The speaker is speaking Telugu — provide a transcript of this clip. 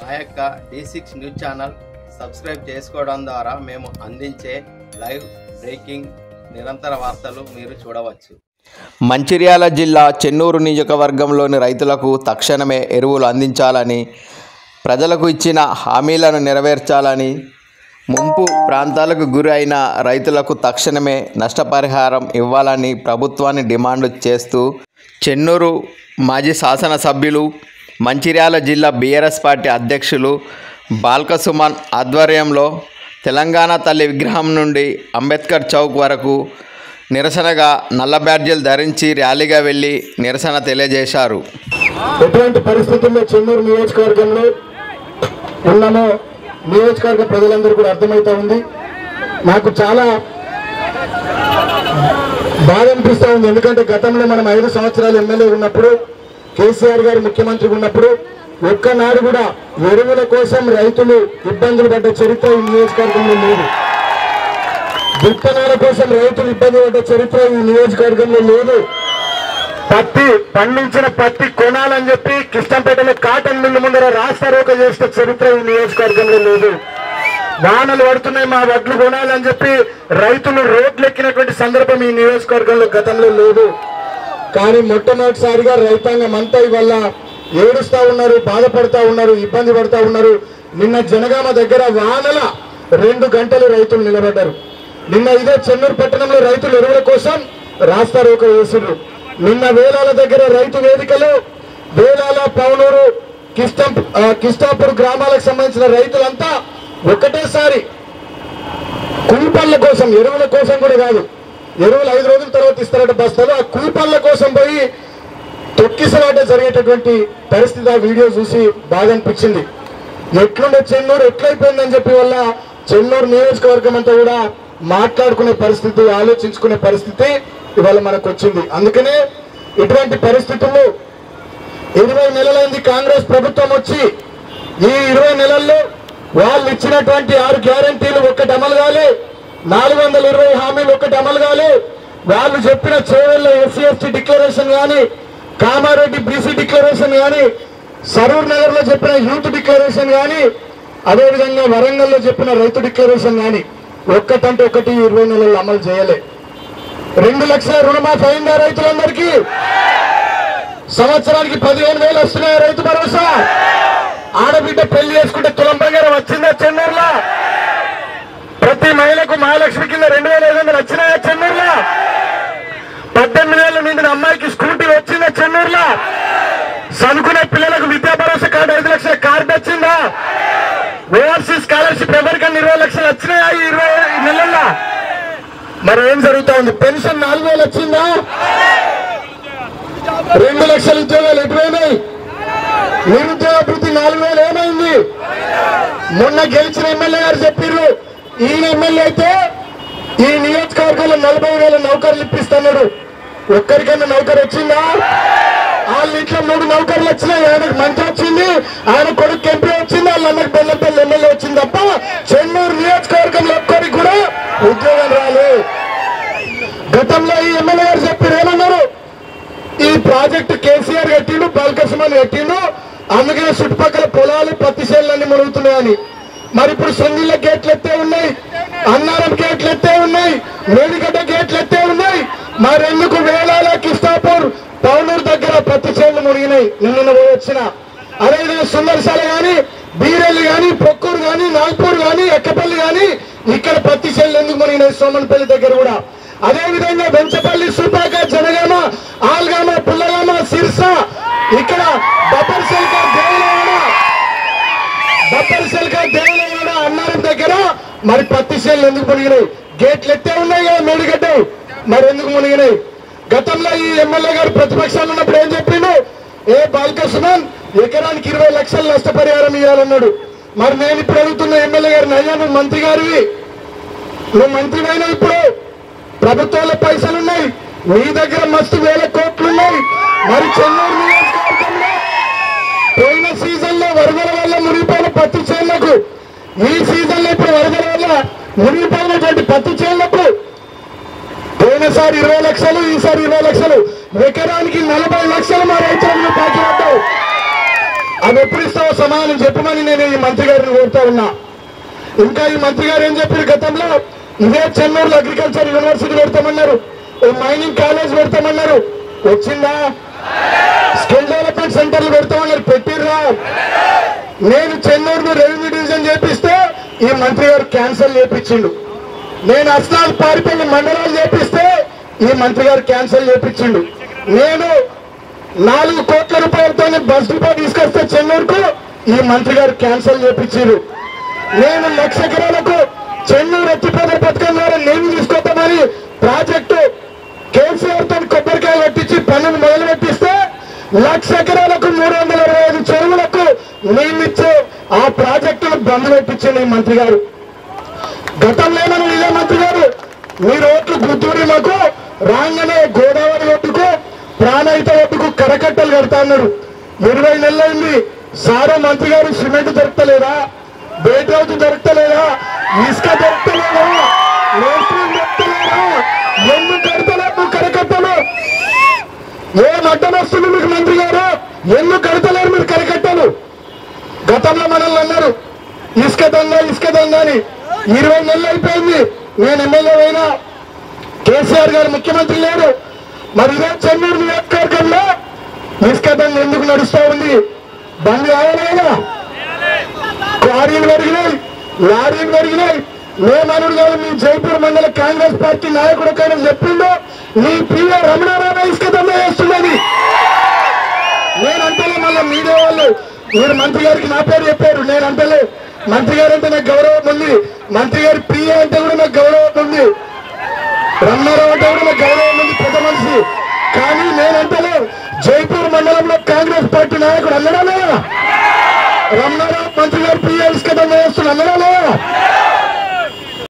మా యొక్క D6 న్యూస్ ఛానల్ సబ్స్క్రైబ్ చేసుకోవడం ద్వారా మేము అందించే లైవ్ బ్రేకింగ్ నిరంతర వార్తలు మీరు చూడవచ్చు. మంచిర్యాల జిల్లా చెన్నూరు నియోజకవర్గంలోని రైతులకు తక్షణమే ఎరువులు అందించాలని, ప్రజలకు ఇచ్చిన హామీలను నెరవేర్చాలని, ముంపు ప్రాంతాలకు గురి అయిన రైతులకు తక్షణమే నష్టపరిహారం ఇవ్వాలని ప్రభుత్వాన్ని డిమాండ్ చేస్తూ చెన్నూరు మాజీ శాసనసభ్యులు, మంచిర్యాల జిల్లా బీఆర్ఎస్ పార్టీ అధ్యక్షులు బాల్క సుమన్ ఆధ్వర్యంలో తెలంగాణ తల్లి విగ్రహం నుండి అంబేద్కర్ చౌక్ వరకు నిరసనగా నల్ల బ్యాడ్జీలు ధరించి ర్యాలీగా వెళ్లి నిరసన తెలియజేశారు. ఎటువంటి పరిస్థితుల్లో చెన్నూరు నియోజకవర్గంలో ఉన్నామో నియోజకవర్గ ప్రజలందరూ కూడా అర్థమవుతా ఉంది. నాకు చాలా బాధ అనిపిస్తూ ఉంది. ఎందుకంటే గతంలో మనం 5 సంవత్సరాలు ఎమ్మెల్యే ఉన్నప్పుడు, కేసీఆర్ గారు ముఖ్యమంత్రి ఉన్నప్పుడు ఒక్కనాడు కూడా ఎరువుల కోసం రైతులు ఇబ్బందులు పడ్డ చరిత్ర ఈ నియోజకవర్గంలో లేదు. విత్తనాల కోసం రైతులు ఇబ్బంది పడ్డ చరిత్ర ఈ నియోజకవర్గంలో లేదు. పండించిన పత్తి కొనాలని చెప్పి కిష్టంపేటలో కాటన్ మిల్లు ముందర రాస్తారోక చేసిన చరిత్ర ఈ నియోజకవర్గంలో లేదు. వానలు పడుతున్నాయి, మా వడ్లు కొనాలని చెప్పి రైతులు రోడ్లు ఎక్కినటువంటి సందర్భం ఈ నియోజకవర్గంలో గతంలో లేదు. కానీ మొట్టమొదటిసారిగా రైతాంగం అంతా ఇవాళ ఏడుస్తా ఉన్నారు, బాధపడతా ఉన్నారు, ఇబ్బంది పడతా ఉన్నారు. నిన్న జనగామ దగ్గర వానల 2 గంటలు రైతులు నిలబడ్డారు. నిన్న ఇదే చెన్నూరు పట్టణంలో రైతులు ఎరువుల కోసం రాస్తారోక వేసిండ్రు. నిన్న వేలాల దగ్గర రైతు వేదికలు, వేలాల, పౌనూరు, కిష్టాపూర్ గ్రామాలకు సంబంధించిన రైతులంతా ఒకటేసారి కూపన్ల కోసం, ఎరువుల కోసం కూడా కాదు, ఎరువులు 5 రోజుల తర్వాత ఇస్తారట బస్తాలు, ఆ కూపన్ల కోసం పోయి తొక్కిసలాట జరిగేటటువంటి పరిస్థితి ఆ వీడియో చూసి బాగా అనిపించింది. ఎట్లుండే చెన్నూరు ఎట్లయిపోయిందని చెప్పి వల్ల చెన్నూరు నియోజకవర్గం అంతా కూడా మాట్లాడుకునే పరిస్థితి, ఆలోచించుకునే పరిస్థితి ఇవాళ మనకు వచ్చింది. అందుకనే ఇటువంటి పరిస్థితుల్లో 20 నెలలైంది కాంగ్రెస్ ప్రభుత్వం వచ్చి. ఈ 20 నెలల్లో వాళ్ళు ఇచ్చినటువంటి 6 గ్యారంటీలు ఒక్కటి అమలు కాలే, 420 హామీలు ఒక్కటి అమలు కాలే. వాళ్ళు చెప్పిన చేవెళ్ళ SC/ST డిక్లరేషన్ కానీ, కామారెడ్డి BC డిక్లరేషన్ కానీ, సరూర్ నగర్ లో చెప్పిన యూత్ డిక్లరేషన్ కానీ, అదేవిధంగా వరంగల్లో చెప్పిన రైతు డిక్లరేషన్ కానీ ఒక్కటంటే ఒకటి 20 నెలల్లో అమలు చేయలే. 2 లక్షల రుణమాఫీ అయిందా రైతులందరికీ? సంవత్సరానికి 15,000 వస్తున్నాయి రైతు భరోసా. ఆడబిడ్డ పెళ్లి చేసుకుంటే తులం బంగారం వచ్చిందా చెన్నూరులో? ప్రతి మహిళకు మహాలక్ష్మి కింద 2,500 వచ్చినాయా చెన్నూరులో? 18 ఏళ్ళు నిండిన అమ్మాయికి స్కూటీ వచ్చిందా చెన్నూరులో? చదువుకునే పిల్లలకు విద్యా భరోసా కార్డు 5 లక్షల కార్డు వచ్చిందా? ఓవర్సీస్ స్కాలర్షిప్ ఎవరికన్నా 20 లక్షలు వచ్చినాయా ఈ 20 నెలల్లో? మరి ఏం జరుగుతా ఉంది? పెన్షన్ 4,000 వచ్చిందా? 2 లక్షల ఉద్యోగాలు ఎటువైనాయి? నిరుద్యోగ వృత్తి 4,000 ఏమైంది? మొన్న గెలిచిన ఎమ్మెల్యే గారు చెప్పారు, ఈయన ఎమ్మెల్యే అయితే ఈ నియోజకవర్గంలో 40,000 నౌకర్లు ఇప్పిస్తున్నాడు. ఒక్కరికైనా నౌకరు వచ్చిందా? వాళ్ళ ఇంట్లో 3 నౌకర్లు వచ్చినాయి. ఆయనకు మంచి వచ్చింది, ఆయన కొడుకు ఎంపీ వచ్చింది, వాళ్ళ అన్నకు బెల్లంపల్లి ఎమ్మెల్యే వచ్చింది తప్ప చెన్నూరు నియోజకవర్గంలో ఒక్కరికి కూడా ఉద్యోగం రాలే. గతంలో ఈ ఎమ్మెల్యే గారు చెప్పారు, ఏమన్నారు? ఈ ప్రాజెక్టు కేసీఆర్ కట్టిండు, బాల్కసుమన్ కట్టిండు, అందుకనే చుట్టుపక్కల పొలాలు పత్తి చేనులన్నీ మునుగుతున్నాయని. మరి ఇప్పుడు సొంగిళ్ళ గేట్లు ఎత్తే ఉన్నాయి, అన్నారం గేట్లు ఎత్తే ఉన్నాయి, మేడిగడ్డ గేట్లు ఎత్తే ఉన్నాయి. మరెందుకు వేలాల, కిష్టాపూర్, పౌనూరు దగ్గర పత్తి చేనులు మునిగినాయి నిన్న పోయి వచ్చిన? అదేవిధంగా సుందరశాల కానీ, బీరెల్లి కానీ, పొక్కూరు కానీ, నాల్పూర్ కానీ, ఎక్కపల్లి కానీ ఇక్కడ పత్తి చేనులు ఎందుకు మునిగినాయి? సోమన్పల్లి దగ్గర కూడా. అదేవిధంగా వెంచపల్లి, సూపాక, జనగామ, ఆల్గామ, పుల్లగామ, సిర్స, ఇక్కడ బప్పర్సెల్కా, దేవలవాడ, అన్నారం దగ్గర మరి పత్తి చేనులు ఎందుకు మునిగినాయి? గేట్లు ఎత్తే ఉన్నాయి కదా మేడిగడ్డ, మరి ఎందుకు మునిగినాయి? గతంలో ఈ ఎమ్మెల్యే గారు ప్రతిపక్షాలు ఉన్నప్పుడు ఏం చెప్పిండు? బాల్కసుమన్ ఎకరానికి 20 లక్షలు నష్టపరిహారం ఇవ్వాలన్నాడు. మరి నేను ఇప్పుడు అడుగుతున్న ఎమ్మెల్యే గారిని, అయ్యా నువ్వు మంత్రి గారివి, నువ్వు మంత్రివైనా ఇప్పుడు ప్రభుత్వాల పైసలున్నాయి, నీ దగ్గర మస్తు 1000 కోట్లున్నాయి. మరి చెన్నూరు నియోజకవర్గంలో పోయిన సీజన్ లో వరదల వల్ల మునిగిపోయిన పత్తి చేనులకు, ఈ సీజన్ లో ఇప్పుడు వరదల వల్ల మునిగిపోయినటువంటి పత్తి చేనులకు పోయినసారి 20 లక్షలు, ఈసారి 20 లక్షలు, ఎకరానికి 40 లక్షలు మా రైతులకు బాకీ పడ్డావు. అది ఎప్పుడు ఇస్తావో సమాధానం చెప్పమని నేను ఈ మంత్రి గారిని కోరుతా ఉన్నా. ఇంకా ఈ మంత్రి గారు ఏం చెప్పారు, గతంలో ఇదే చెన్నూరులో అగ్రికల్చర్ యూనివర్సిటీ పెడతామన్నారు, ఓ మైనింగ్ కాలేజ్ పెడతామన్నారు, వచ్చిందా? స్కిల్ డెవలప్మెంట్ సెంటర్లు పెడతామన్నారు, పెట్టిర్రా? నేను చెన్నూరును రెవెన్యూ డివిజన్ చేపిస్తే ఈ మంత్రి గారు క్యాన్సల్ చేపించిండు. నేను అస్నాల్ పారిపల్లి మండలాలు చేపిస్తే ఈ మంత్రి గారు క్యాన్సల్ చేపించిండు. నేను 4 కోట్ల రూపాయలతో బస్ డిపో తీసుకొస్తే చెన్నూరుకు ఈ మంత్రి గారు క్యాన్సల్ చేపించారు. నేను 1,00,000 ఎకరాలకు చెన్నూరు ఎత్తిపోత పథకం ద్వారా నీళ్లు తీసుకొద్దామని ప్రాజెక్టు కేసీఆర్ తో కొబ్బరికాయ కట్టించి పనులు మొదలు పెట్టిస్తే 1,00,000 ఎకరాలకు 325 చెరువులకు నీళ్ళిచ్చే ఆ ప్రాజెక్టును బంద్ పెట్టించింది ఈ మంత్రి గారు. గతంలో ఏమన్నా ఇదే మంత్రి గారు, మీరు ఓట్లు గుర్తూరి మాకు రాగానే గోదావరి ఒడ్డుకు ప్రాణహిత ఒడ్డుకు కరకట్టలు కడతా అన్నారు. 20 నెలలైంది. సారా మంత్రి గారు సిమెంట్ దొరకలేదా, బేట్ హౌస్ దొరకలేదా, ఇసుక దొరకలేదా, మేస్త్రీలు దొరకలేదా? ఎందుకు కడతలేదు కరకట్టలు? ఏం అడ్డం వస్తుంది మీకు మంత్రి గారు? ఎందుకు కడతలేరు మీరు కరకట్టలు? గతంలో మనల్ని అన్నారు ఇసుక దందా అని. 20 నెలలు అయిపోయింది. నేను ఎమ్మెల్యే అయినా, కేసీఆర్ గారు ముఖ్యమంత్రి లేరు. మరి ఇదే చెన్నూరు నియోజకవర్గంలో ఇసుక దండ ఎందుకు నడుస్తూ ఉంది? బంద్ కావాలేదా? క్వారీలు పెరిగినాయి, లారీలు పెరిగినాయి. మేమనుడు కాదు, మీ జైపూర్ మండల కాంగ్రెస్ పార్టీ నాయకుడు కానీ చెప్పిండు, నీ ప్రియ రమణారావు ఇసుక దండ వేస్తున్నది. నేనంటలే, మళ్ళీ మీడియా వాళ్ళు మీరు మంత్రి గారికి నా పేరు చెప్పారు. నేనంటలే, మంత్రి గారు అంటే నాకు గౌరవం ఉంది, మంత్రి గారి ప్రియ అంటే కూడా నాకు గౌరవం ఉంది, రమణారావు అంటే కూడా నాకు గౌరవం ఉంది, పెద్ద మనిషి. కానీ నేనంటలే, జైపూర్ మండలంలో కాంగ్రెస్ పార్టీ నాయకుడు అన్నాడా? రమణారావు మంత్రి గారు ప్రియ ఇసుక దండ